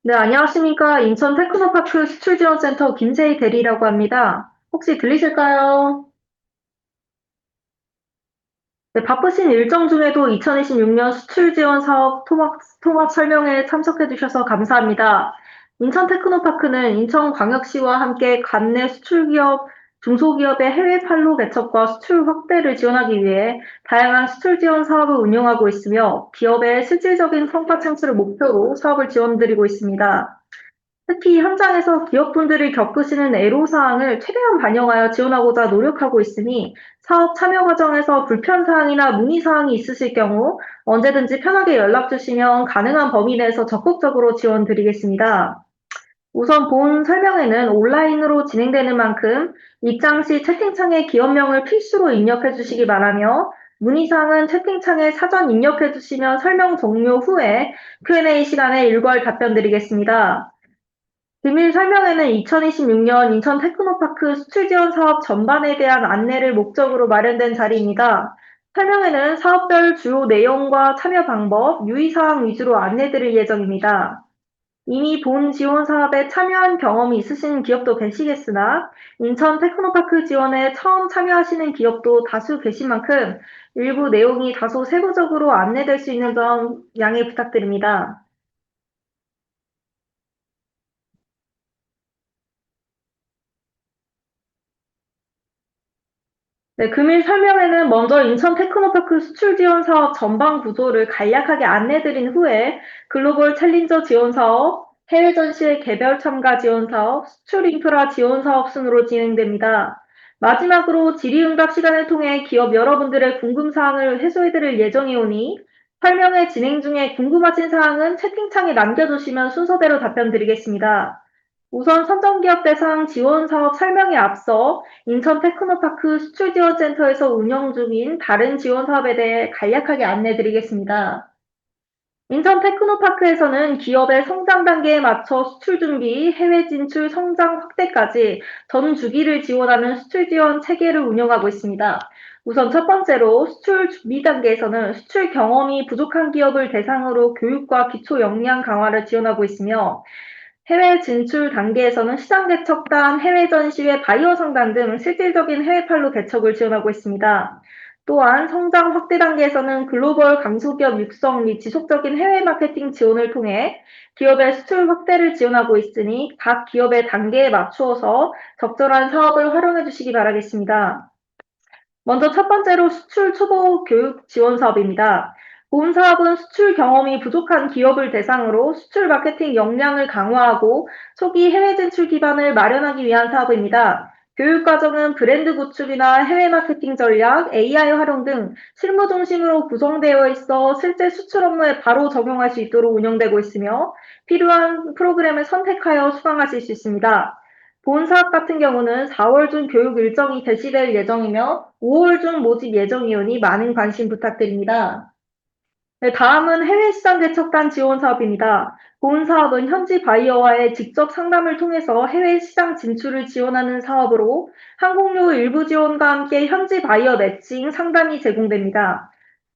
네, 안녕하십니까. 인천 테크노파크 수출지원센터 김세희 대리라고 합니다. 혹시 들리실까요? 네, 바쁘신 일정 중에도 2026년 수출지원 사업 통합 설명회에 참석해 주셔서 감사합니다. 인천 테크노파크는 인천광역시와 함께 관내 수출기업, 중소기업의 해외 판로 개척과 수출 확대를 지원하기 위해 다양한 수출 지원 사업을 운영하고 있으며 기업의 실질적인 성과 창출을 목표로 사업을 지원드리고 있습니다. 특히 현장에서 기업분들이 겪으시는 애로사항을 최대한 반영하여 지원하고자 노력하고 있으니 사업 참여 과정에서 불편사항이나 문의사항이 있으실 경우 언제든지 편하게 연락 주시면 가능한 범위 내에서 적극적으로 지원드리겠습니다. 우선 본 설명회는 온라인으로 진행되는 만큼 입장 시 채팅창에 기업명을 필수로 입력해 주시기 바라며 문의사항은 채팅창에 사전 입력해 주시면 설명 종료 후에 Q&A 시간에 일괄 답변 드리겠습니다. 비밀 설명회는 2026년 인천 테크노파크 수출 지원 사업 전반에 대한 안내를 목적으로 마련된 자리입니다. 설명회는 사업별 주요 내용과 참여 방법, 유의사항 위주로 안내드릴 예정입니다. 이미 본 지원 사업에 참여한 경험이 있으신 기업도 계시겠으나 인천 테크노파크 지원에 처음 참여하시는 기업도 다수 계신 만큼 일부 내용이 다소 세부적으로 안내될 수 있는 점 양해 부탁드립니다. 네, 금일 설명회는 먼저 인천 테크노파크 수출 지원 사업 전방 구조를 간략하게 안내드린 후에 글로벌 챌린저 지원 사업, 해외 전시회 개별 참가 지원 사업, 수출 인프라 지원 사업 순으로 진행됩니다. 마지막으로 질의응답 시간을 통해 기업 여러분들의 궁금사항을 해소해드릴 예정이오니 설명회 진행 중에 궁금하신 사항은 채팅창에 남겨주시면 순서대로 답변드리겠습니다. 우선 선정기업 대상 지원 사업 설명에 앞서 인천 테크노파크 수출지원센터에서 운영 중인 다른 지원 사업에 대해 간략하게 안내드리겠습니다. 인천 테크노파크에서는 기업의 성장 단계에 맞춰 수출 준비, 해외 진출, 성장 확대까지 전 주기를 지원하는 수출 지원 체계를 운영하고 있습니다. 우선 첫 번째로 수출 준비 단계에서는 수출 경험이 부족한 기업을 대상으로 교육과 기초 역량 강화를 지원하고 있으며 해외 진출 단계에서는 시장 개척단, 해외 전시회, 바이어 상단 등 실질적인 해외 판로 개척을 지원하고 있습니다. 또한 성장 확대 단계에서는 글로벌 강소기업 육성 및 지속적인 해외 마케팅 지원을 통해 기업의 수출 확대를 지원하고 있으니 각 기업의 단계에 맞추어서 적절한 사업을 활용해 주시기 바라겠습니다. 먼저 첫 번째로 수출 초보 교육 지원 사업입니다. 본 사업은 수출 경험이 부족한 기업을 대상으로 수출 마케팅 역량을 강화하고 초기 해외 진출 기반을 마련하기 위한 사업입니다. 교육 과정은 브랜드 구축이나 해외 마케팅 전략, AI 활용 등 실무 중심으로 구성되어 있어 실제 수출 업무에 바로 적용할 수 있도록 운영되고 있으며 필요한 프로그램을 선택하여 수강하실 수 있습니다. 본 사업 같은 경우는 4월 중 교육 일정이 개시될 예정이며 5월 중 모집 예정이오니 많은 관심 부탁드립니다. 네, 다음은 해외 시장 개척단 지원 사업입니다. 본 사업은 현지 바이어와의 직접 상담을 통해서 해외 시장 진출을 지원하는 사업으로 항공료 일부 지원과 함께 현지 바이어 매칭 상담이 제공됩니다.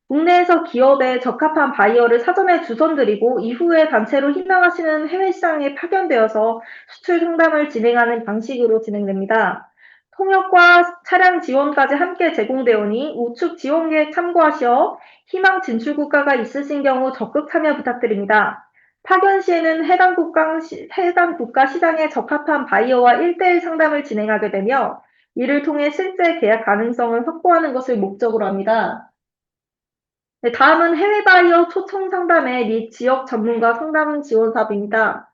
국내에서 기업에 적합한 바이어를 사전에 주선드리고 이후에 단체로 희망하시는 해외 시장에 파견되어서 수출 상담을 진행하는 방식으로 진행됩니다. 통역과 차량 지원까지 함께 제공되오니 우측 지원 계획 참고하셔 희망 진출 국가가 있으신 경우 적극 참여 부탁드립니다. 파견 시에는 해당 국가 시장에 적합한 바이어와 1대1 상담을 진행하게 되며 이를 통해 실제 계약 가능성을 확보하는 것을 목적으로 합니다. 네, 다음은 해외 바이어 초청 상담회 및 지역 전문가 상담 지원 사업입니다.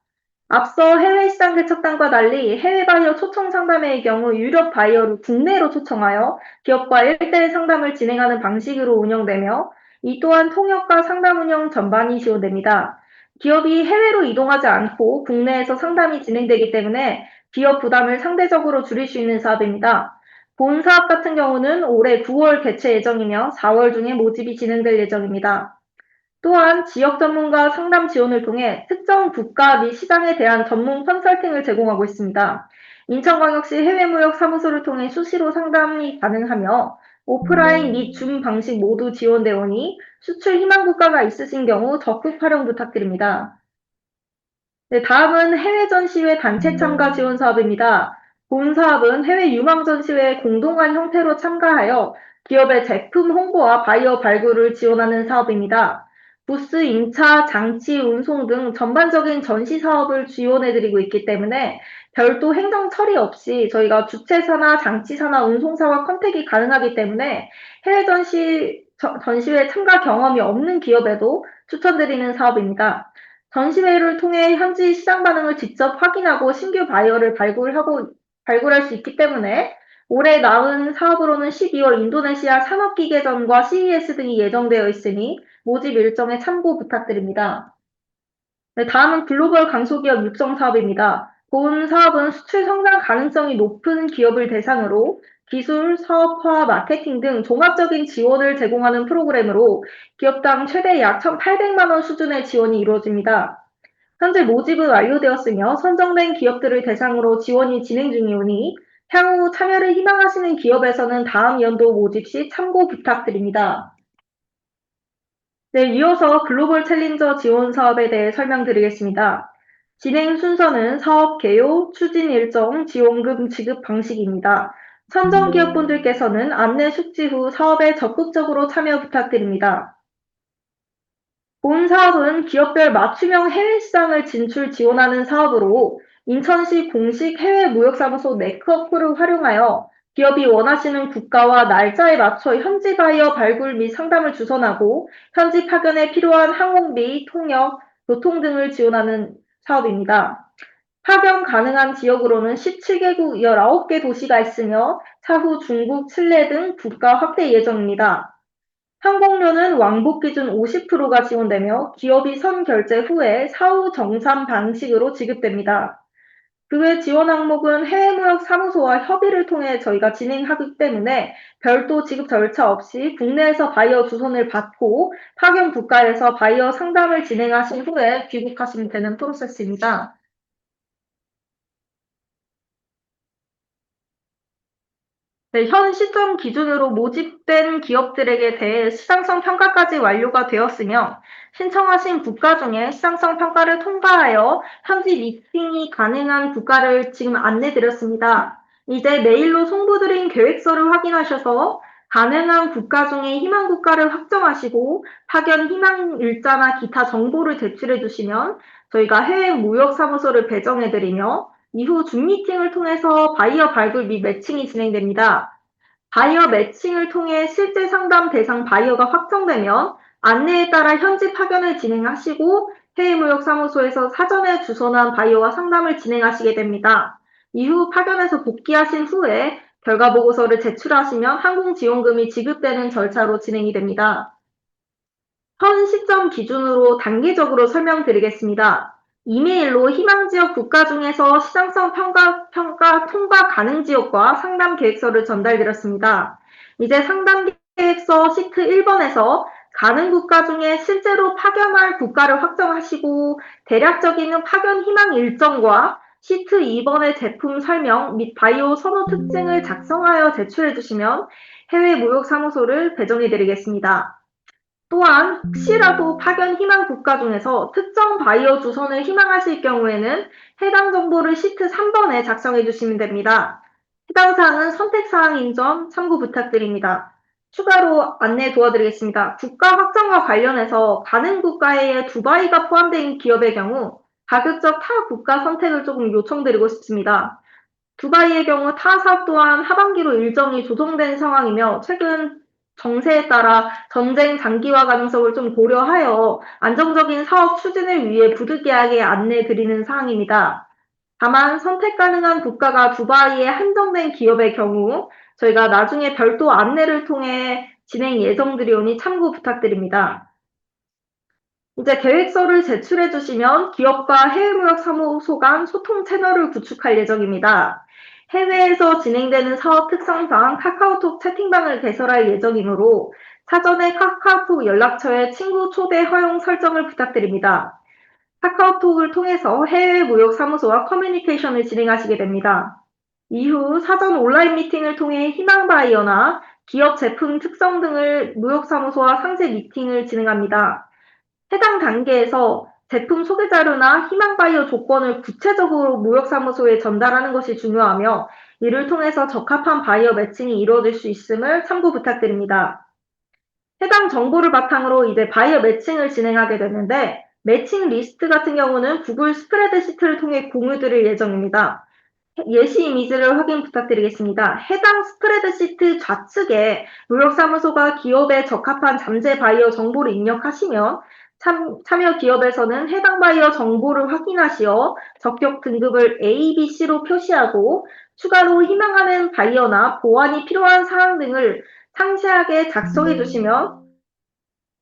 앞서 해외 시장 개척단과 달리 해외 바이어 초청 상담회의 경우 유럽 바이어를 국내로 초청하여 기업과 1대1 상담을 진행하는 방식으로 운영되며 이 또한 통역과 상담 운영 전반이 지원됩니다. 기업이 해외로 이동하지 않고 국내에서 상담이 진행되기 때문에 기업 부담을 상대적으로 줄일 수 있는 사업입니다. 본 사업 같은 경우는 올해 9월 개최 예정이며 4월 중에 모집이 진행될 예정입니다. 또한 지역 전문가 상담 지원을 통해 특정 국가 및 시장에 대한 전문 컨설팅을 제공하고 있습니다. 인천광역시 해외무역 사무소를 통해 수시로 상담이 가능하며 오프라인 및 줌 방식 모두 지원되오니 수출 희망 국가가 있으신 경우 적극 활용 부탁드립니다. 네, 다음은 해외 전시회 단체 참가 지원 사업입니다. 본 사업은 해외 유망 전시회에 공동한 형태로 참가하여 기업의 제품 홍보와 바이어 발굴을 지원하는 사업입니다. 부스 임차, 장치, 운송 등 전반적인 전시 사업을 지원해드리고 있기 때문에 별도 행정 처리 없이 저희가 주최사나 장치사나 운송사와 컨택이 가능하기 때문에 해외 전시회 참가 경험이 없는 기업에도 추천드리는 사업입니다. 전시회를 통해 현지 시장 반응을 직접 확인하고 신규 바이어를 발굴할 수 있기 때문에 올해 나온 사업으로는 12월 인도네시아 산업기계전과 CES 등이 예정되어 있으니 모집 일정에 참고 부탁드립니다. 네, 다음은 글로벌 강소기업 육성 사업입니다. 본 사업은 수출 성장 가능성이 높은 기업을 대상으로 기술, 사업화, 마케팅 등 종합적인 지원을 제공하는 프로그램으로 기업당 최대 약 1,800만 원 수준의 지원이 이루어집니다. 현재 모집은 완료되었으며 선정된 기업들을 대상으로 지원이 진행 중이오니 향후 참여를 희망하시는 기업에서는 다음 연도 모집 시 참고 부탁드립니다. 네, 이어서 글로벌 챌린저 지원 사업에 대해 설명드리겠습니다. 진행 순서는 사업 개요, 추진 일정, 지원금 지급 방식입니다. 선정 기업분들께서는 안내 숙지 후 사업에 적극적으로 참여 부탁드립니다. 본 사업은 기업별 맞춤형 해외 시장을 진출 지원하는 사업으로 인천시 공식 해외 무역사무소 네트워크를 활용하여 기업이 원하시는 국가와 날짜에 맞춰 현지 바이어 발굴 및 상담을 주선하고 현지 파견에 필요한 항공비, 통역, 교통 등을 지원하는 사업입니다. 파견 가능한 지역으로는 17개국 19개 도시가 있으며 차후 중국, 칠레 등 국가 확대 예정입니다. 항공료는 왕복 기준 50%가 지원되며 기업이 선 결제 후에 사후 정산 방식으로 지급됩니다. 그 외 지원 항목은 해외무역 사무소와 협의를 통해 저희가 진행하기 때문에 별도 지급 절차 없이 국내에서 바이어 주선을 받고 파견 국가에서 바이어 상담을 진행하신 후에 귀국하시면 되는 프로세스입니다. 네, 현 시점 기준으로 모집된 기업들에게 대해 시장성 평가까지 완료가 되었으며 신청하신 국가 중에 시장성 평가를 통과하여 현지 미팅이 가능한 국가를 지금 안내드렸습니다. 이제 메일로 송부드린 계획서를 확인하셔서 가능한 국가 중에 희망 국가를 확정하시고 파견 희망 일자나 기타 정보를 제출해 주시면 저희가 해외 무역사무소를 배정해드리며 이후 줌 미팅을 통해서 바이어 발굴 및 매칭이 진행됩니다. 바이어 매칭을 통해 실제 상담 대상 바이어가 확정되면 안내에 따라 현지 파견을 진행하시고 해외무역사무소에서 사전에 주선한 바이어와 상담을 진행하시게 됩니다. 이후 파견에서 복귀하신 후에 결과 보고서를 제출하시면 항공지원금이 지급되는 절차로 진행이 됩니다. 현 시점 기준으로 단계적으로 설명드리겠습니다. 이메일로 희망 지역 국가 중에서 시장성 평가 통과 가능 지역과 상담 계획서를 전달드렸습니다. 이제 상담 계획서 시트 1번에서 가능 국가 중에 실제로 파견할 국가를 확정하시고 대략적인 파견 희망 일정과 시트 2번의 제품 설명 및 바이오 선호 특징을 작성하여 제출해 주시면 해외 무역사무소를 배정해 드리겠습니다. 또한 혹시라도 파견 희망 국가 중에서 특정 바이어 주선을 희망하실 경우에는 해당 정보를 시트 3번에 작성해 주시면 됩니다. 해당 사항은 선택사항인 점 참고 부탁드립니다. 추가로 안내 도와드리겠습니다. 국가 확정과 관련해서 가능 국가에 두바이가 포함된 기업의 경우 가급적 타 국가 선택을 조금 요청드리고 싶습니다. 두바이의 경우 타 사업 또한 하반기로 일정이 조정된 상황이며 최근 정세에 따라 전쟁 장기화 가능성을 좀 고려하여 안정적인 사업 추진을 위해 부득이하게 안내드리는 사항입니다. 다만 선택 가능한 국가가 두바이에 한정된 기업의 경우 저희가 나중에 별도 안내를 통해 진행 예정드리오니 참고 부탁드립니다. 이제 계획서를 제출해 주시면 기업과 해외무역사무소 간 소통 채널을 구축할 예정입니다. 해외에서 진행되는 사업 특성상 카카오톡 채팅방을 개설할 예정이므로 사전에 카카오톡 연락처에 친구 초대 허용 설정을 부탁드립니다. 카카오톡을 통해서 해외 무역 사무소와 커뮤니케이션을 진행하시게 됩니다. 이후 사전 온라인 미팅을 통해 희망 바이어나 기업 제품 특성 등을 무역 사무소와 상세 미팅을 진행합니다. 해당 단계에서 제품 소개 자료나 희망 바이어 조건을 구체적으로 무역사무소에 전달하는 것이 중요하며 이를 통해서 적합한 바이어 매칭이 이루어질 수 있음을 참고 부탁드립니다. 해당 정보를 바탕으로 이제 바이어 매칭을 진행하게 되는데 매칭 리스트 같은 경우는 구글 스프레드시트를 통해 공유드릴 예정입니다. 예시 이미지를 확인 부탁드리겠습니다. 해당 스프레드시트 좌측에 무역사무소가 기업에 적합한 잠재 바이어 정보를 입력하시면 참여 기업에서는 해당 바이어 정보를 확인하시어 적격 등급을 A, B, C로 표시하고 추가로 희망하는 바이어나 보완이 필요한 사항 등을 상세하게 작성해 주시면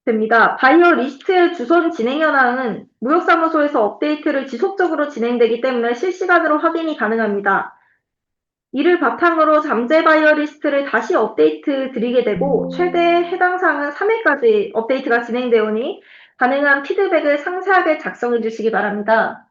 됩니다. 바이어 리스트의 주선 진행 현황은 무역사무소에서 업데이트를 지속적으로 진행되기 때문에 실시간으로 확인이 가능합니다. 이를 바탕으로 잠재 바이어 리스트를 다시 업데이트 드리게 되고 최대 해당 사항은 3회까지 업데이트가 진행되오니 가능한 피드백을 상세하게 작성해 주시기 바랍니다.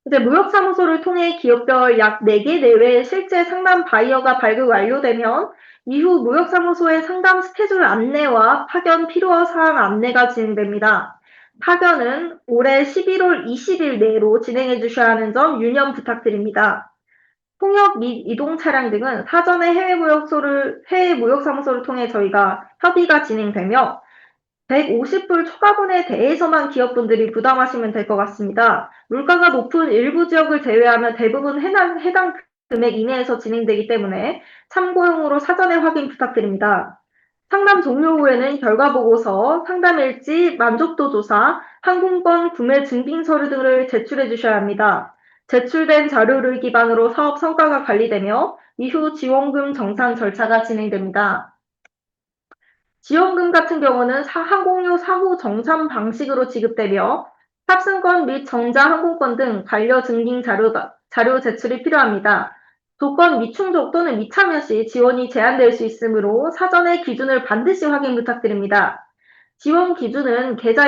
이제 무역사무소를 통해 기업별 약 4개 내외의 실제 상담 바이어가 발급 완료되면 이후 무역사무소의 상담 스케줄 안내와 파견 필요 사항 안내가 진행됩니다. 파견은 올해 11월 20일 내로 진행해 주셔야 하는 점 유념 부탁드립니다. 통역 및 이동 차량 등은 사전에 해외 무역사무소를 통해 저희가 협의가 진행되며 150불 초과분에 대해서만 기업분들이 부담하시면 될 것 같습니다. 물가가 높은 일부 지역을 제외하면 대부분 해당 금액 이내에서 진행되기 때문에 참고용으로 사전에 확인 부탁드립니다. 상담 종료 후에는 결과보고서, 상담일지, 만족도 조사, 항공권 구매 증빙서류 등을 제출해 주셔야 합니다. 제출된 자료를 기반으로 사업 성과가 관리되며 이후 지원금 정산 절차가 진행됩니다. 지원금 같은 경우는 항공료 사후 정산 방식으로 지급되며 탑승권 및 정자 항공권 등 반려 증빙 자료 제출이 필요합니다. 조건 미충족 또는 미참여 시 지원이 제한될 수 있으므로 사전에 기준을 반드시 확인 부탁드립니다. 지원 기준은 계좌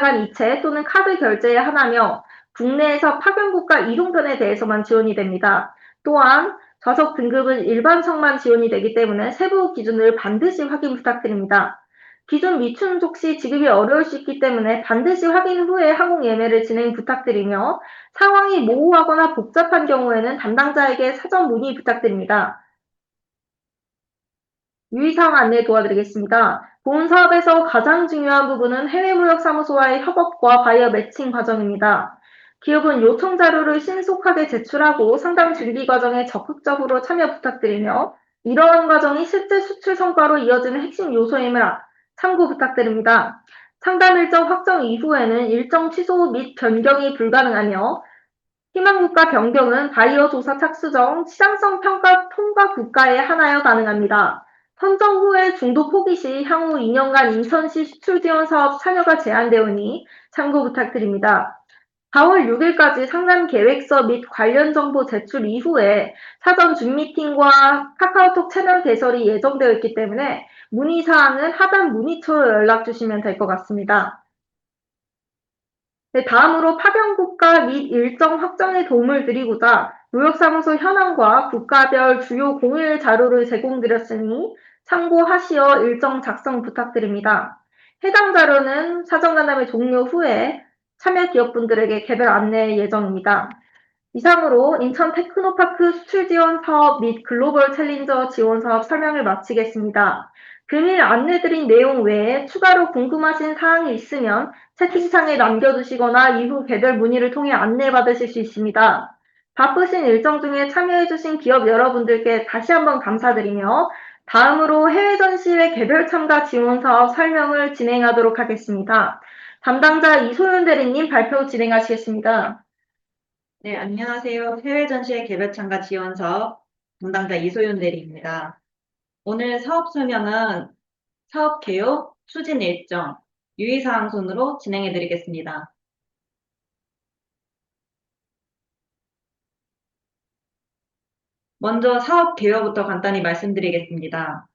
간 이체 또는 카드 결제에 하나며 국내에서 파견국가 이동편에 대해서만 지원이 됩니다. 또한 좌석 등급은 일반석만 지원이 되기 때문에 세부 기준을 반드시 확인 부탁드립니다. 기준 미충족 시 지급이 어려울 수 있기 때문에 반드시 확인 후에 항공 예매를 진행 부탁드리며 상황이 모호하거나 복잡한 경우에는 담당자에게 사전 문의 부탁드립니다. 유의사항 안내 도와드리겠습니다. 본 사업에서 가장 중요한 부분은 해외무역사무소와의 협업과 바이어 매칭 과정입니다. 기업은 요청 자료를 신속하게 제출하고 상담 준비 과정에 적극적으로 참여 부탁드리며 이러한 과정이 실제 수출 성과로 이어지는 핵심 요소임을 참고 부탁드립니다. 상담 일정 확정 이후에는 일정 취소 및 변경이 불가능하며 희망국가 변경은 바이어 조사 착수정, 시장성 평가 통과 국가에 한하여 가능합니다. 선정 후에 중도 포기 시 향후 2년간 인천시 수출 지원 사업 참여가 제한되오니 참고 부탁드립니다. 4월 6일까지 상담 계획서 및 관련 정보 제출 이후에 사전 줌 미팅과 카카오톡 채널 개설이 예정되어 있기 때문에 문의사항은 하단 문의처로 연락 주시면 될 것 같습니다. 네, 다음으로 파견국가 및 일정 확정에 도움을 드리고자 무역사무소 현황과 국가별 주요 공일 자료를 제공드렸으니 참고하시어 일정 작성 부탁드립니다. 해당 자료는 사전간담회 종료 후에 참여 기업분들에게 개별 안내 예정입니다. 이상으로 인천 테크노파크 수출 지원 사업 및 글로벌 챌린저 지원 사업 설명을 마치겠습니다. 금일 안내드린 내용 외에 추가로 궁금하신 사항이 있으면 채팅창에 남겨주시거나 이후 개별 문의를 통해 안내받으실 수 있습니다. 바쁘신 일정 중에 참여해주신 기업 여러분들께 다시 한번 감사드리며 다음으로 해외 전시회 개별 참가 지원 사업 설명을 진행하도록 하겠습니다. 담당자 이소연 대리님 발표 진행하시겠습니다. 네, 안녕하세요. 해외 전시회 개별 참가 지원 사업 담당자 이소윤 대리입니다. 오늘 사업 설명은 사업 개요, 추진 일정, 유의사항 순으로 진행해 드리겠습니다. 먼저 사업 개요부터 간단히 말씀드리겠습니다.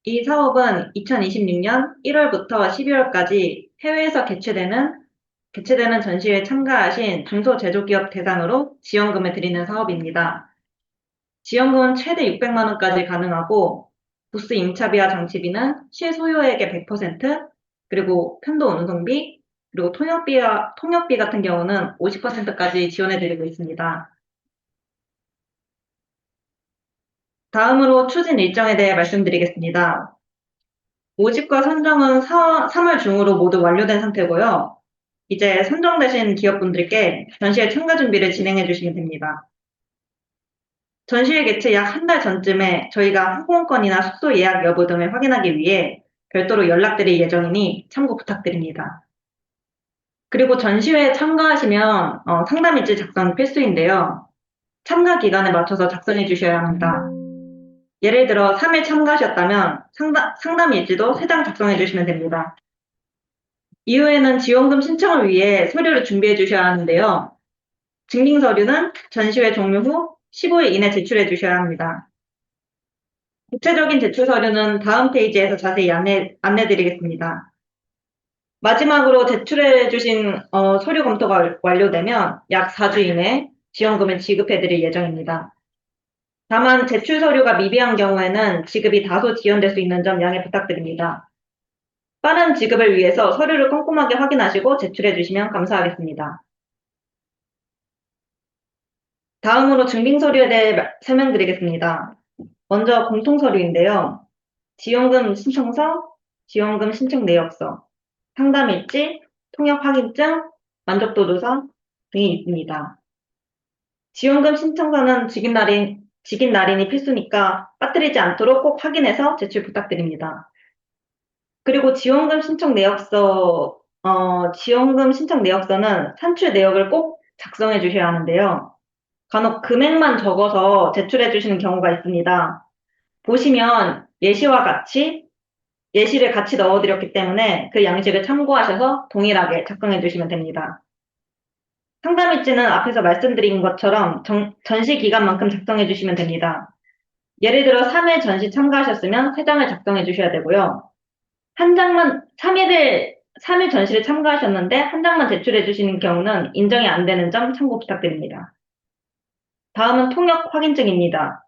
이 사업은 2026년 1월부터 12월까지 해외에서 개최되는 전시회에 참가하신 중소제조기업 대상으로 지원금을 드리는 사업입니다. 지원금은 최대 600만 원까지 가능하고 부스 임차비와 장치비는 실소유액의 100%, 그리고 편도 운송비, 그리고 통역비 같은 경우는 50%까지 지원해드리고 있습니다. 다음으로 추진 일정에 대해 말씀드리겠습니다. 모집과 선정은 3월 중으로 모두 완료된 상태고요. 이제 선정되신 기업분들께 전시회 참가 준비를 진행해 주시면 됩니다. 전시회 개최 약 한 달 전쯤에 저희가 항공권이나 숙소 예약 여부 등을 확인하기 위해 별도로 연락드릴 예정이니 참고 부탁드립니다. 그리고 전시회에 참가하시면 상담 일지 작성 필수인데요. 참가 기간에 맞춰서 작성해 주셔야 합니다. 예를 들어 3일 참가하셨다면 상담 일지도 3장 작성해 주시면 됩니다. 이후에는 지원금 신청을 위해 서류를 준비해 주셔야 하는데요. 증빙 서류는 전시회 종료 후 15일 이내 제출해 주셔야 합니다. 구체적인 제출 서류는 다음 페이지에서 자세히 안내 드리겠습니다. 마지막으로 제출해 주신 서류 검토가 완료되면 약 4주 이내 지원금을 지급해 드릴 예정입니다. 다만 제출 서류가 미비한 경우에는 지급이 다소 지연될 수 있는 점 양해 부탁드립니다. 빠른 지급을 위해서 서류를 꼼꼼하게 확인하시고 제출해 주시면 감사하겠습니다. 다음으로 증빙 서류에 대해 설명드리겠습니다. 먼저 공통 서류인데요. 지원금 신청서, 지원금 신청 내역서, 상담 일지, 통역 확인증, 만족도 조사 등이 있습니다. 지원금 신청서는 직인 날인이 필수니까 빠뜨리지 않도록 꼭 확인해서 제출 부탁드립니다. 그리고 지원금 신청 내역서는 산출 내역을 꼭 작성해 주셔야 하는데요. 간혹 금액만 적어서 제출해 주시는 경우가 있습니다. 보시면 예시를 같이 넣어드렸기 때문에 그 양식을 참고하셔서 동일하게 작성해 주시면 됩니다. 상담 일지는 앞에서 말씀드린 것처럼 전시 기간만큼 작성해 주시면 됩니다. 예를 들어 3일 전시 참가하셨으면 3장을 작성해 주셔야 되고요. 3일 전시를 참가하셨는데 한 장만 제출해 주시는 경우는 인정이 안 되는 점 참고 부탁드립니다. 다음은 통역 확인증입니다.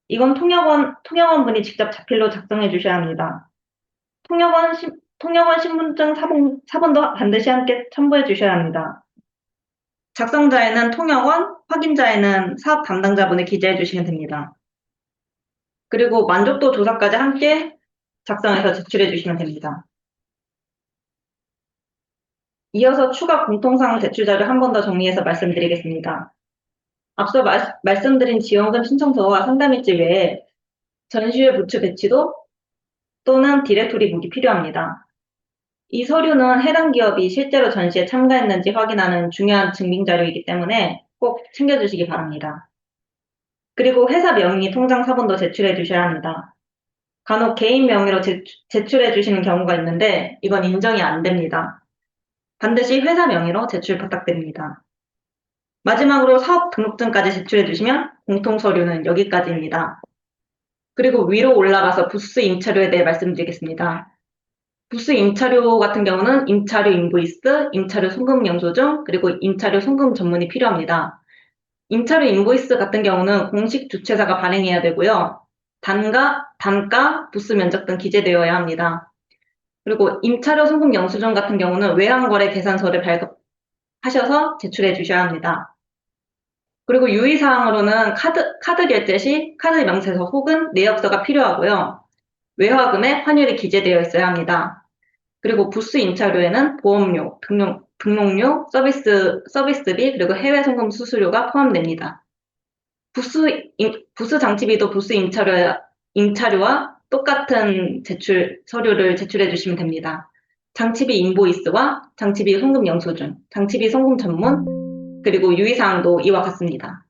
이건 통역원분이 직접 자필로 작성해 주셔야 합니다. 통역원 신분증 사본도 반드시 함께 첨부해 주셔야 합니다. 작성자에는 통역원, 확인자에는 사업 담당자분을 기재해 주시면 됩니다. 그리고 만족도 조사까지 함께 작성해서 제출해 주시면 됩니다. 이어서 추가 공통사항 제출 자료 한 번 더 정리해서 말씀드리겠습니다. 앞서 말씀드린 지원금 신청서와 상담일지 외에 전시회 부츠 배치도 또는 디렉토리 북이 필요합니다. 이 서류는 해당 기업이 실제로 전시에 참가했는지 확인하는 중요한 증빙 자료이기 때문에 꼭 챙겨주시기 바랍니다. 그리고 회사 명의 통장 사본도 제출해 주셔야 합니다. 간혹 개인 명의로 제출해 주시는 경우가 있는데 이건 인정이 안 됩니다. 반드시 회사 명의로 제출 부탁드립니다. 마지막으로 사업 등록증까지 제출해 주시면 공통 서류는 여기까지입니다. 그리고 위로 올라가서 부스 임차료에 대해 말씀드리겠습니다. 부스 임차료 같은 경우는 임차료 인보이스, 임차료 송금 영수증, 그리고 임차료 송금 전문이 필요합니다. 임차료 인보이스 같은 경우는 공식 주최사가 발행해야 되고요. 단가, 부스 면적 등 기재되어야 합니다. 그리고 임차료 송금 영수증 같은 경우는 외환거래 계산서를 발급하셔서 제출해 주셔야 합니다. 그리고 유의사항으로는 카드 결제 시 카드 명세서 혹은 내역서가 필요하고요. 외화금에 환율이 기재되어 있어야 합니다. 그리고 부스 임차료에는 보험료, 등록료, 서비스비, 그리고 해외 송금 수수료가 포함됩니다. 부스 장치비도 부스 임차료와 똑같은 서류를 제출해 주시면 됩니다. 장치비 인보이스와 장치비 송금 영수증, 장치비 송금 전문, 그리고 유의사항도 이와 같습니다.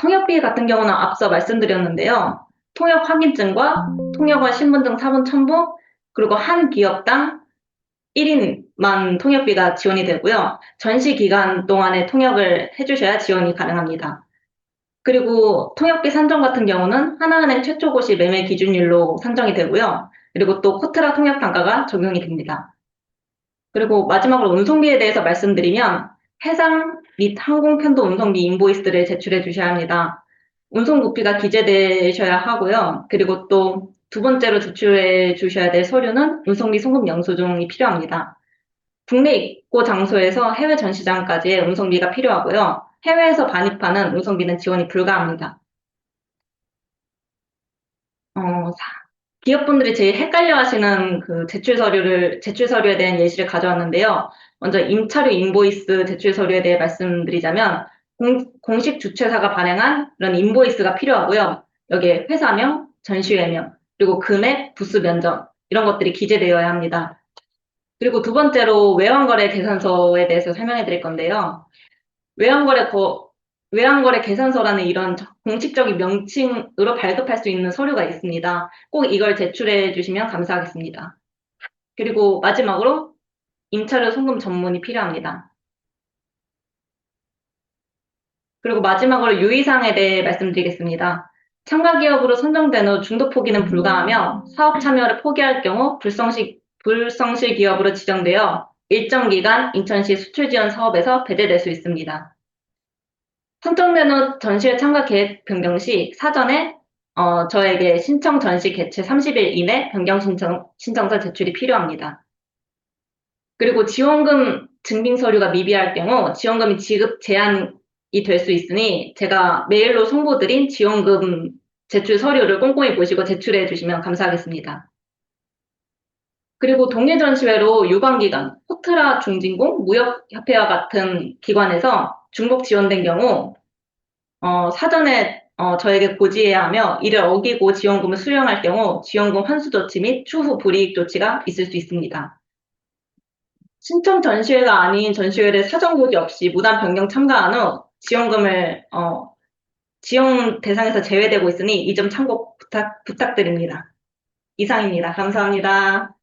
통역비 같은 경우는 앞서 말씀드렸는데요. 통역 확인증과 통역원 신분증 사본 첨부, 그리고 한 기업당 1인만 통역비가 지원이 되고요. 전시 기간 동안에 통역을 해주셔야 지원이 가능합니다. 그리고 통역비 산정 같은 경우는 하나은행 최초고시 매매 기준율로 산정이 되고요. 그리고 또 코트라 통역 단가가 적용이 됩니다. 그리고 마지막으로 운송비에 대해서 말씀드리면 해상 및 항공편도 운송비 인보이스를 제출해 주셔야 합니다. 운송 부피가 기재되셔야 하고요. 그리고 또 두 번째로 제출해 주셔야 될 서류는 운송비 송금 영수증이 필요합니다. 국내 입고 장소에서 해외 전시장까지의 운송비가 필요하고요. 해외에서 반입하는 운송비는 지원이 불가합니다. 기업분들이 제일 헷갈려 하시는 그 제출 서류에 대한 예시를 가져왔는데요. 먼저 임차료 인보이스 제출 서류에 대해 말씀드리자면, 공식 주최사가 발행한 이런 인보이스가 필요하고요. 여기에 회사명, 전시회명, 그리고 금액, 부스 면적, 이런 것들이 기재되어야 합니다. 그리고 두 번째로 외환거래 계산서에 대해서 설명해 드릴 건데요. 외환거래 거, 외환거래 계산서라는 이런 공식적인 명칭으로 발급할 수 있는 서류가 있습니다. 꼭 이걸 제출해 주시면 감사하겠습니다. 그리고 마지막으로 임차료 송금 전문이 필요합니다. 그리고 마지막으로 유의사항에 대해 말씀드리겠습니다. 참가 기업으로 선정된 후 중도 포기는 불가하며 사업 참여를 포기할 경우 불성실 기업으로 지정되어 일정 기간 인천시 수출 지원 사업에서 배제될 수 있습니다. 선정된 후 전시회 참가 계획 변경 시 사전에 저에게 신청 전시 개최 30일 이내 변경 신청서 제출이 필요합니다. 그리고 지원금 증빙 서류가 미비할 경우 지원금이 지급 제한이 될 수 있으니 제가 메일로 송부드린 지원금 제출 서류를 꼼꼼히 보시고 제출해 주시면 감사하겠습니다. 그리고 동계 전시회로 유관기관, 포트라 중진공, 무역협회와 같은 기관에서 중복 지원된 경우 사전에 저에게 고지해야 하며 이를 어기고 지원금을 수령할 경우 지원금 환수 조치 및 추후 불이익 조치가 있을 수 있습니다. 신청 전시회가 아닌 전시회를 사전 고지 없이 무단 변경 참가한 후 지원금을 지원 대상에서 제외되고 있으니 이 점 참고 부탁드립니다. 이상입니다. 감사합니다.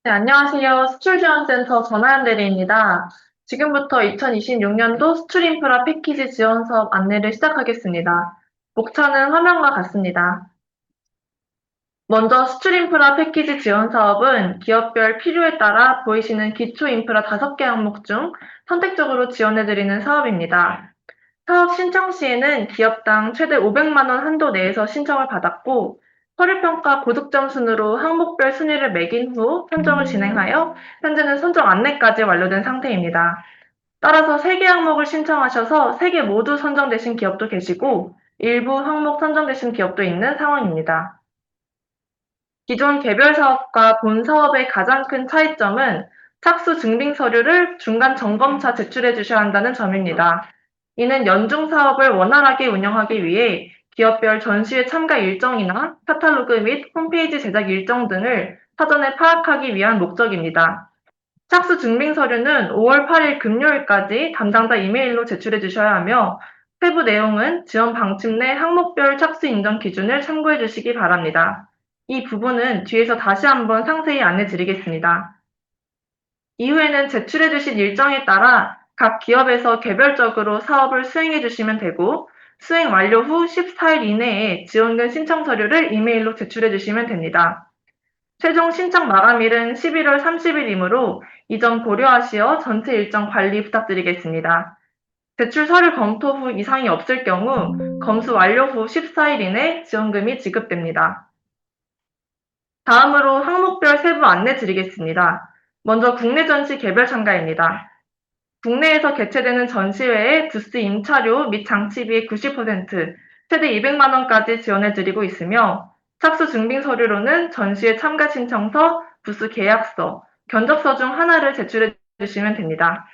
네, 안녕하세요. 수출지원센터 전하연 대리입니다. 지금부터 2026년도 수출인프라 패키지 지원 사업 안내를 시작하겠습니다. 목차는 화면과 같습니다. 먼저 수출인프라 패키지 지원 사업은 기업별 필요에 따라 보이시는 기초인프라 5개 항목 중 선택적으로 지원해드리는 사업입니다. 사업 신청 시에는 기업당 최대 500만 원 한도 내에서 신청을 받았고 서류평가 고득점 순으로 항목별 순위를 매긴 후 선정을 진행하여 현재는 선정 안내까지 완료된 상태입니다. 따라서 3개 항목을 신청하셔서 3개 모두 선정되신 기업도 계시고 일부 항목 선정되신 기업도 있는 상황입니다. 기존 개별 사업과 본 사업의 가장 큰 차이점은 착수 증빙 서류를 중간 점검차 제출해 주셔야 한다는 점입니다. 이는 연중 사업을 원활하게 운영하기 위해 기업별 전시회 참가 일정이나 카탈로그 및 홈페이지 제작 일정 등을 사전에 파악하기 위한 목적입니다. 착수 증빙 서류는 5월 8일 금요일까지 담당자 이메일로 제출해 주셔야 하며 세부 내용은 지원 방침 내 항목별 착수 인정 기준을 참고해 주시기 바랍니다. 이 부분은 뒤에서 다시 한번 상세히 안내 드리겠습니다. 이후에는 제출해 주신 일정에 따라 각 기업에서 개별적으로 사업을 수행해 주시면 되고 수행 완료 후 14일 이내에 지원금 신청 서류를 이메일로 제출해 주시면 됩니다. 최종 신청 마감일은 11월 30일이므로 이 점 고려하시어 전체 일정 관리 부탁드리겠습니다. 제출 서류 검토 후 이상이 없을 경우 검수 완료 후 14일 이내 지원금이 지급됩니다. 다음으로 항목별 세부 안내 드리겠습니다. 먼저 국내 전시 개별 참가입니다. 국내에서 개최되는 전시회의 부스 임차료 및 장치비의 90%, 최대 200만 원까지 지원해 드리고 있으며 착수 증빙 서류로는 전시회 참가 신청서, 부스 계약서, 견적서 중 하나를 제출해 주시면 됩니다.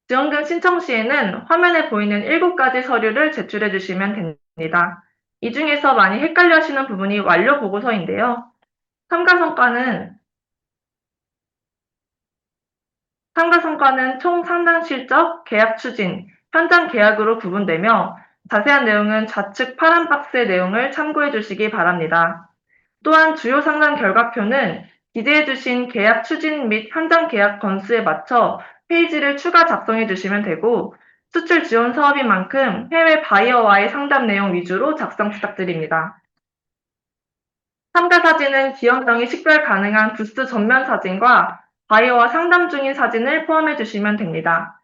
지원금 신청 시에는 화면에 보이는 7가지 서류를 제출해 주시면 됩니다. 이 중에서 많이 헷갈려 하시는 부분이 완료 보고서인데요. 참가 성과는 총 상당 실적, 계약 추진, 현장 계약으로 구분되며 자세한 내용은 좌측 파란 박스의 내용을 참고해 주시기 바랍니다. 또한 주요 상담 결과표는 기재해 주신 계약 추진 및 현장 계약 건수에 맞춰 페이지를 추가 작성해 주시면 되고 수출 지원 사업인 만큼 해외 바이어와의 상담 내용 위주로 작성 부탁드립니다. 참가 사진은 기업명이 식별 가능한 부스 전면 사진과 바이어와 상담 중인 사진을 포함해 주시면 됩니다.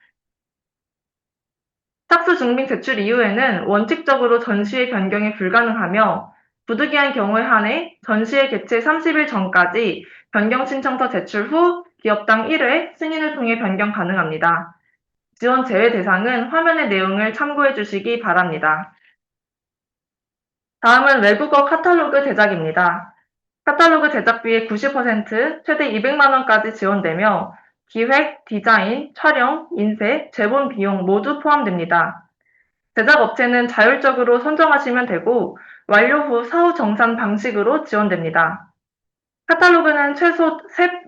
착수 증빙 제출 이후에는 원칙적으로 전시회 변경이 불가능하며 부득이한 경우에 한해 전시회 개최 30일 전까지 변경 신청서 제출 후 기업당 1회 승인을 통해 변경 가능합니다. 지원 제외 대상은 화면의 내용을 참고해 주시기 바랍니다. 다음은 외국어 카탈로그 제작입니다. 카탈로그 제작비의 90%, 최대 200만 원까지 지원되며 기획, 디자인, 촬영, 인쇄, 제본 비용 모두 포함됩니다. 제작업체는 자율적으로 선정하시면 되고 완료 후 사후 정산 방식으로 지원됩니다. 카탈로그는 최소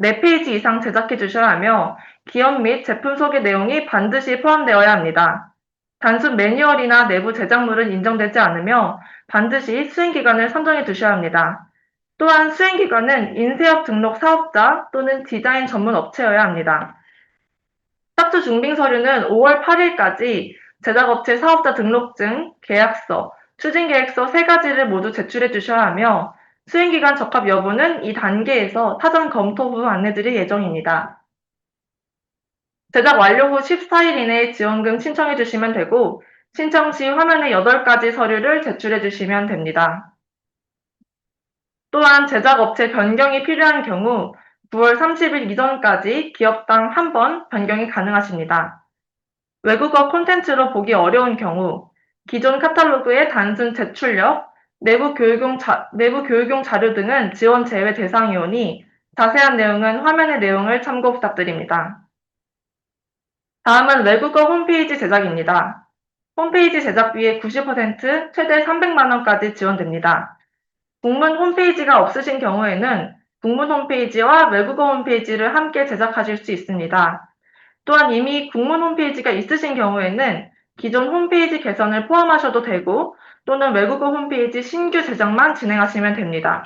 4페이지 이상 제작해 주셔야 하며 기업 및 제품 소개 내용이 반드시 포함되어야 합니다. 단순 매뉴얼이나 내부 제작물은 인정되지 않으며 반드시 수행기관을 선정해 두셔야 합니다. 또한 수행기관은 인쇄업 등록 사업자 또는 디자인 전문 업체여야 합니다. 짝수 증빙 서류는 5월 8일까지 제작업체 사업자 등록증, 계약서, 추진계획서 3가지를 모두 제출해 주셔야 하며 수행기간 적합 여부는 이 단계에서 사전 검토 후 안내드릴 예정입니다. 제작 완료 후 14일 이내에 지원금 신청해 주시면 되고 신청 시 화면에 8가지 서류를 제출해 주시면 됩니다. 또한 제작업체 변경이 필요한 경우 9월 30일 이전까지 기업당 한 번 변경이 가능하십니다. 외국어 콘텐츠로 보기 어려운 경우 기존 카탈로그의 단순 제출력, 내부 교육용 자료 등은 지원 제외 대상이오니 자세한 내용은 화면의 내용을 참고 부탁드립니다. 다음은 외국어 홈페이지 제작입니다. 홈페이지 제작비의 90%, 최대 300만 원까지 지원됩니다. 국문 홈페이지가 없으신 경우에는 국문 홈페이지와 외국어 홈페이지를 함께 제작하실 수 있습니다. 또한 이미 국문 홈페이지가 있으신 경우에는 기존 홈페이지 개선을 포함하셔도 되고 또는 외국어 홈페이지 신규 제작만 진행하시면 됩니다.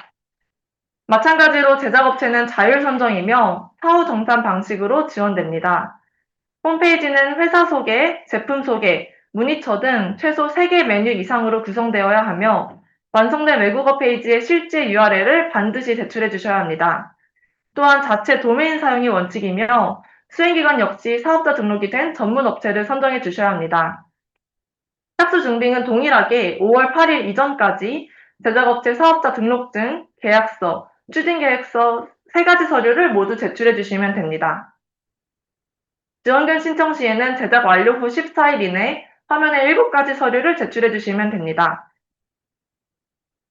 마찬가지로 제작업체는 자율 선정이며 사후 정산 방식으로 지원됩니다. 홈페이지는 회사 소개, 제품 소개, 문의처 등 최소 3개 메뉴 이상으로 구성되어야 하며 완성된 외국어 페이지의 실제 URL을 반드시 제출해 주셔야 합니다. 또한 자체 도메인 사용이 원칙이며 수행기관 역시 사업자 등록이 된 전문 업체를 선정해 주셔야 합니다. 짝수 증빙은 동일하게 5월 8일 이전까지 제작업체 사업자 등록증, 계약서, 추진계획서 3가지 서류를 모두 제출해 주시면 됩니다. 지원금 신청 시에는 제작 완료 후 14일 이내 화면에 7가지 서류를 제출해 주시면 됩니다.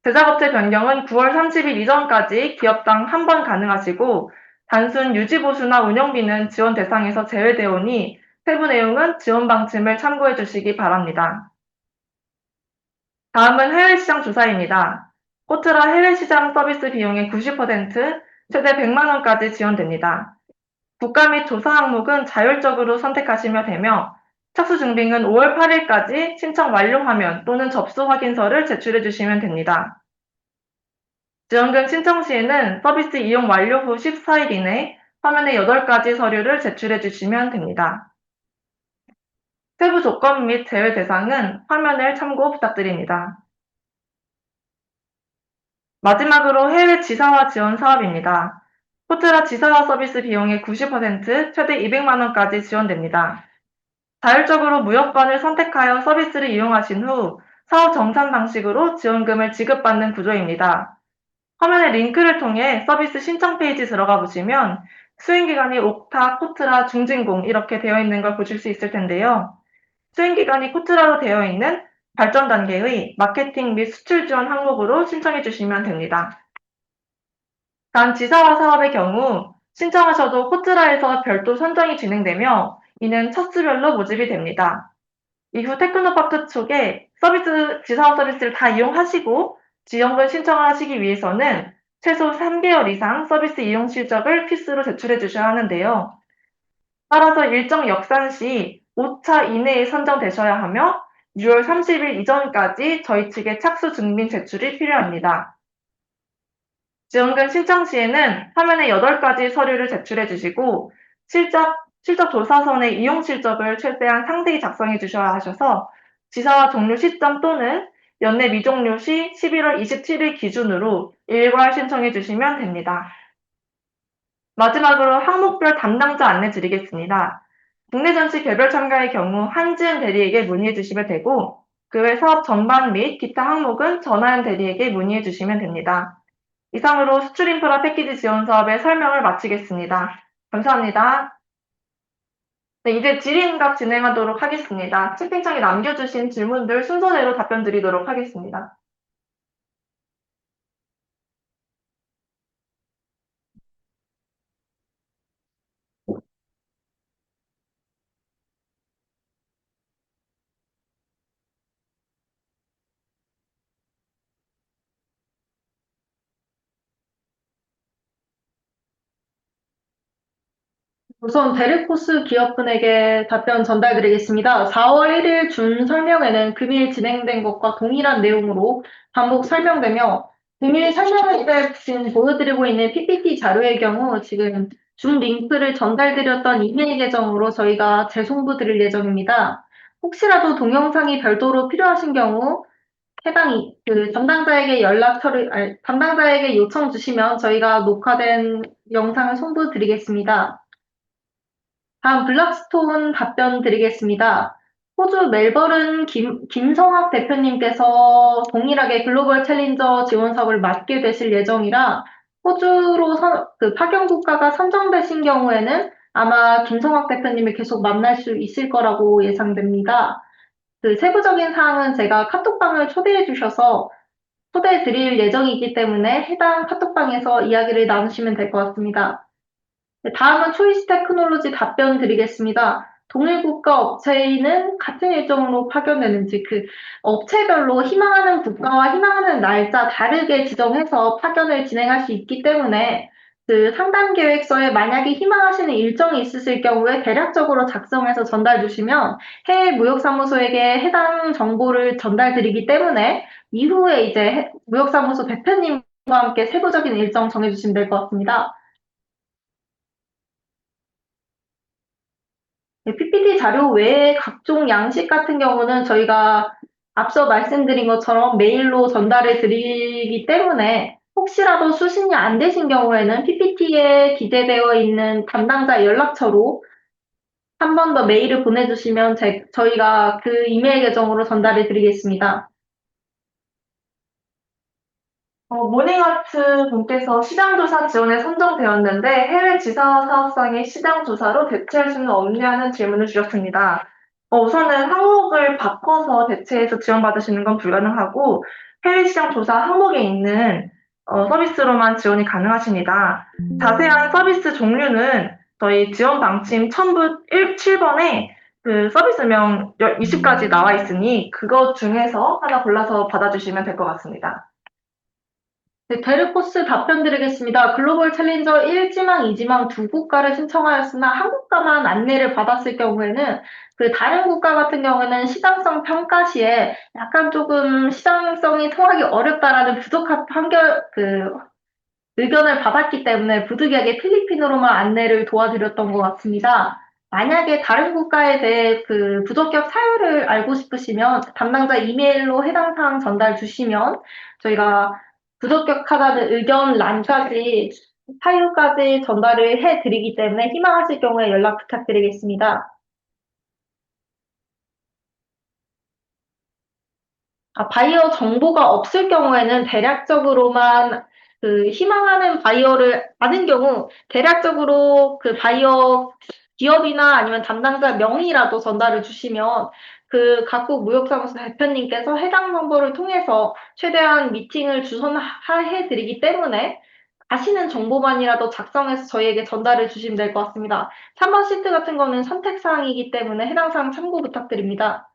제작업체 변경은 9월 30일 이전까지 기업당 한 번 가능하시고 단순 유지보수나 운영비는 지원 대상에서 제외되오니 세부 내용은 지원 방침을 참고해 주시기 바랍니다. 다음은 해외시장 조사입니다. 코트라 해외시장 서비스 비용의 90%, 최대 100만 원까지 지원됩니다. 국가 및 조사 항목은 자율적으로 선택하시면 되며 착수 증빙은 5월 8일까지 신청 완료 화면 또는 접수 확인서를 제출해 주시면 됩니다. 지원금 신청 시에는 서비스 이용 완료 후 14일 이내 화면에 8가지 서류를 제출해 주시면 됩니다. 세부 조건 및 제외 대상은 화면을 참고 부탁드립니다. 마지막으로 해외 지사화 지원 사업입니다. 코트라 지사화 서비스 비용의 90%, 최대 200만 원까지 지원됩니다. 자율적으로 무역관을 선택하여 서비스를 이용하신 후 사업 정산 방식으로 지원금을 지급받는 구조입니다. 화면의 링크를 통해 서비스 신청 페이지 들어가 보시면 수행기관이 옥타, 코트라, 중진공 이렇게 되어 있는 걸 보실 수 있을 텐데요. 수행기관이 코트라로 되어 있는 발전 단계의 마케팅 및 수출 지원 항목으로 신청해 주시면 됩니다. 단 지사화 사업의 경우 신청하셔도 코트라에서 별도 선정이 진행되며 이는 차수별로 모집이 됩니다. 이후 테크노파크 쪽에 지사화 서비스를 다 이용하시고 지원금 신청을 하시기 위해서는 최소 3개월 이상 서비스 이용 실적을 필수로 제출해 주셔야 하는데요. 따라서 일정 역산 시 5차 이내에 선정되셔야 하며 6월 30일 이전까지 저희 측의 착수 증빙 제출이 필요합니다. 지원금 신청 시에는 화면에 8가지 서류를 제출해 주시고 실적 조사선의 이용 실적을 최대한 상세히 작성해 주셔야 하셔서 지사화 종료 시점 또는 연내 미종료 시 11월 27일 기준으로 일괄 신청해 주시면 됩니다. 마지막으로 항목별 담당자 안내 드리겠습니다. 국내 전시 개별 참가의 경우 한지은 대리에게 문의해 주시면 되고 그 외 사업 전반 및 기타 항목은 전화연 대리에게 문의해 주시면 됩니다. 이상으로 수출 인프라 패키지 지원 사업의 설명을 마치겠습니다. 감사합니다. 네, 이제 질의응답 진행하도록 하겠습니다. 채팅창에 남겨주신 질문들 순서대로 답변 드리도록 하겠습니다. 우선 베르코스 기업분에게 답변 전달드리겠습니다. 4월 1일 준 설명에는 금일 진행된 것과 동일한 내용으로 반복 설명되며 금일 설명할 때 지금 보여드리고 있는 PPT 자료의 경우 지금 준 링크를 전달드렸던 이메일 계정으로 저희가 재송부 드릴 예정입니다. 혹시라도 동영상이 별도로 필요하신 경우 해당 담당자에게 요청 주시면 저희가 녹화된 영상을 송부 드리겠습니다. 다음 블락스톤 답변 드리겠습니다. 호주 멜버른 김성학 대표님께서 동일하게 글로벌 챌린저 지원 사업을 맡게 되실 예정이라 호주로 파견 국가가 선정되신 경우에는 아마 김성학 대표님을 계속 만날 수 있을 거라고 예상됩니다. 그 세부적인 사항은 제가 카톡방을 초대해 주셔서 초대해 드릴 예정이기 때문에 해당 카톡방에서 이야기를 나누시면 될 것 같습니다. 네, 다음은 초이스 테크놀로지 답변 드리겠습니다. 동일 국가 업체는 같은 일정으로 파견되는지 업체별로 희망하는 국가와 희망하는 날짜 다르게 지정해서 파견을 진행할 수 있기 때문에 그 상담 계획서에 만약에 희망하시는 일정이 있으실 경우에 대략적으로 작성해서 전달 주시면 해외 무역사무소에게 해당 정보를 전달 드리기 때문에 이후에 이제 무역사무소 대표님과 함께 세부적인 일정 정해주시면 될 것 같습니다. 네, PPT 자료 외에 각종 양식 같은 경우는 저희가 앞서 말씀드린 것처럼 메일로 전달해 드리기 때문에 혹시라도 수신이 안 되신 경우에는 PPT에 기재되어 있는 담당자 연락처로 한 번 더 메일을 보내주시면 저희가 그 이메일 계정으로 전달해 드리겠습니다. 모닝아트 분께서 시장조사 지원에 선정되었는데 해외 지사 사업상의 시장조사로 대체할 수는 없냐는 질문을 주셨습니다. 우선은 항목을 바꿔서 대체해서 지원받으시는 건 불가능하고 해외 시장 조사 항목에 있는 서비스로만 지원이 가능하십니다. 자세한 서비스 종류는 저희 지원 방침 첨부 7번에 그 서비스명 20가지 나와 있으니 그것 중에서 하나 골라서 받아주시면 될 것 같습니다. 네, 베르코스 답변 드리겠습니다. 글로벌 챌린저 1지망, 2지망 두 국가를 신청하였으나 한 국가만 안내를 받았을 경우에는 그 다른 국가 같은 경우에는 시장성 평가 시에 약간 조금 시장성이 통하기 어렵다라는 부족한 의견을 받았기 때문에 부득이하게 필리핀으로만 안내를 도와드렸던 것 같습니다. 만약에 다른 국가에 대해 그 부적격 사유를 알고 싶으시면 담당자 이메일로 해당 사항 전달 주시면 저희가 부적격하다는 의견란까지 사유까지 전달을 해드리기 때문에 희망하실 경우에 연락 부탁드리겠습니다. 바이어 정보가 없을 경우에는 대략적으로만 그 희망하는 바이어를 아는 경우 대략적으로 그 바이어 기업이나 아니면 담당자 명의라도 전달을 주시면 그 각국 무역사무소 대표님께서 해당 정보를 통해서 최대한 미팅을 주선해 드리기 때문에 아시는 정보만이라도 작성해서 저희에게 전달을 주시면 될 것 같습니다. 3번 시트 같은 거는 선택사항이기 때문에 해당 사항 참고 부탁드립니다.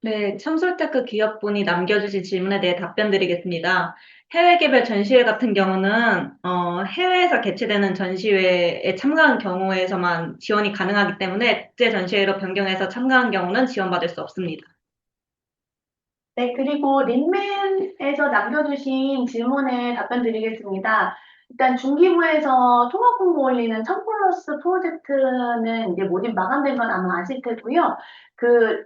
네, 첨솔테크 기업분이 남겨주신 질문에 대해 답변 드리겠습니다. 해외 개별 전시회 같은 경우는 해외에서 개최되는 전시회에 참가한 경우에서만 지원이 가능하기 때문에 국제 전시회로 변경해서 참가한 경우는 지원받을 수 없습니다. 네, 그리고 린맨에서 남겨주신 질문에 답변 드리겠습니다. 일단 중기부에서 통합 공고 올리는 1000플러스 프로젝트는 이제 모집 마감된 건 아마 아실 테고요. 그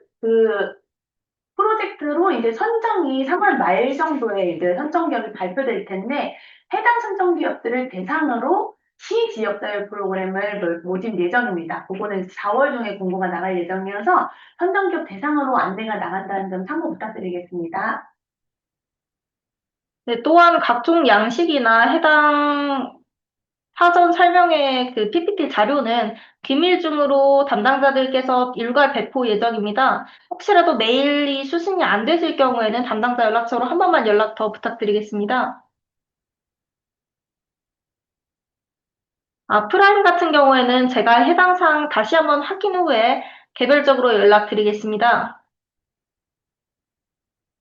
프로젝트로 이제 선정이 3월 말 정도에 이제 선정 기업이 발표될 텐데 해당 선정 기업들을 대상으로 시지역자율 프로그램을 모집 예정입니다. 그거는 4월 중에 공고가 나갈 예정이어서 선정기업 대상으로 안내가 나간다는 점 참고 부탁드리겠습니다. 네, 또한 각종 양식이나 해당 사전 설명회 그 PPT 자료는 기밀 중으로 담당자들께서 일괄 배포 예정입니다. 혹시라도 메일이 수신이 안 되실 경우에는 담당자 연락처로 한 번만 연락 더 부탁드리겠습니다. 프라임 같은 경우에는 제가 해당 사항 다시 한번 확인 후에 개별적으로 연락드리겠습니다.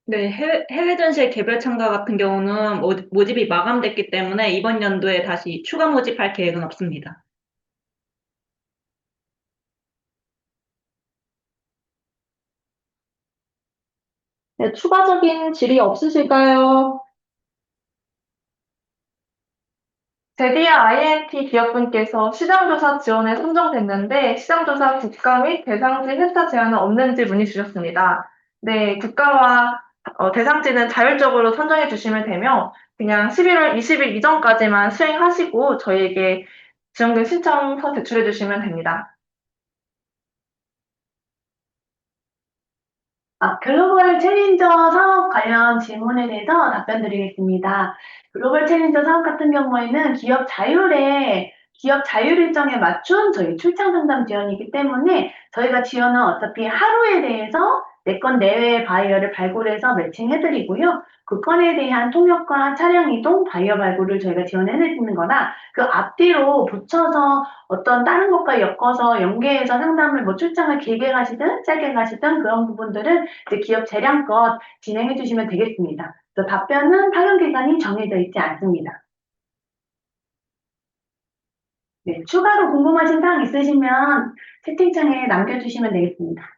네, 해외 전시회 개별 참가 같은 경우는 모집이 마감됐기 때문에 이번 연도에 다시 추가 모집할 계획은 없습니다. 네, 추가적인 질의 없으실까요? 제디아 INT 기업분께서 시장조사 지원에 선정됐는데 시장조사 국가 및 대상지 회차 제한은 없는지 문의 주셨습니다. 네, 국가와 대상지는 자율적으로 선정해 주시면 되며 그냥 11월 20일 이전까지만 수행하시고 저희에게 지원금 신청서 제출해 주시면 됩니다. 글로벌 챌린저 사업 관련 질문에 대해서 답변 드리겠습니다. 글로벌 챌린저 사업 같은 경우에는 기업 자율 일정에 맞춘 저희 출장 상담 지원이기 때문에 저희가 지원은 어차피 하루에 대해서 4건 내외의 바이어를 발굴해서 매칭해드리고요. 그 건에 대한 통역과 차량 이동, 바이어 발굴을 저희가 지원해드리는 거나 그 앞뒤로 붙여서 어떤 다른 것과 엮어서 연계해서 상담을 뭐 출장을 길게 가시든 짧게 가시든 그런 부분들은 이제 기업 재량껏 진행해 주시면 되겠습니다. 그래서 답변은 파견 기간이 정해져 있지 않습니다. 네, 추가로 궁금하신 사항 있으시면 채팅창에 남겨주시면 되겠습니다.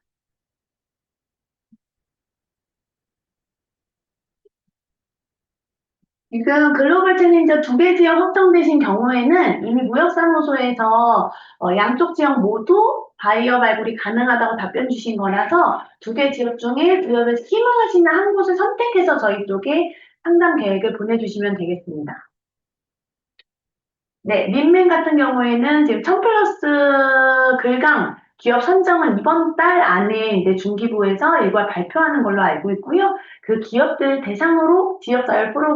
지금 글로벌 챌린저 2개 지역 확정되신 경우에는 이미 무역사무소에서 양쪽 지역 모두 바이어 발굴이 가능하다고 답변 주신 거라서 2개 지역 중에 부여에서 희망하시는 한 곳을 선택해서 저희 쪽에 상담 계획을 보내주시면 되겠습니다. 네, 린맨 같은 경우에는 지금 1000플러스 글강 기업 선정은 이번 달 안에 이제 중기부에서 일괄 발표하는 걸로 알고 있고요. 그 기업들 대상으로 지역자율 프로그램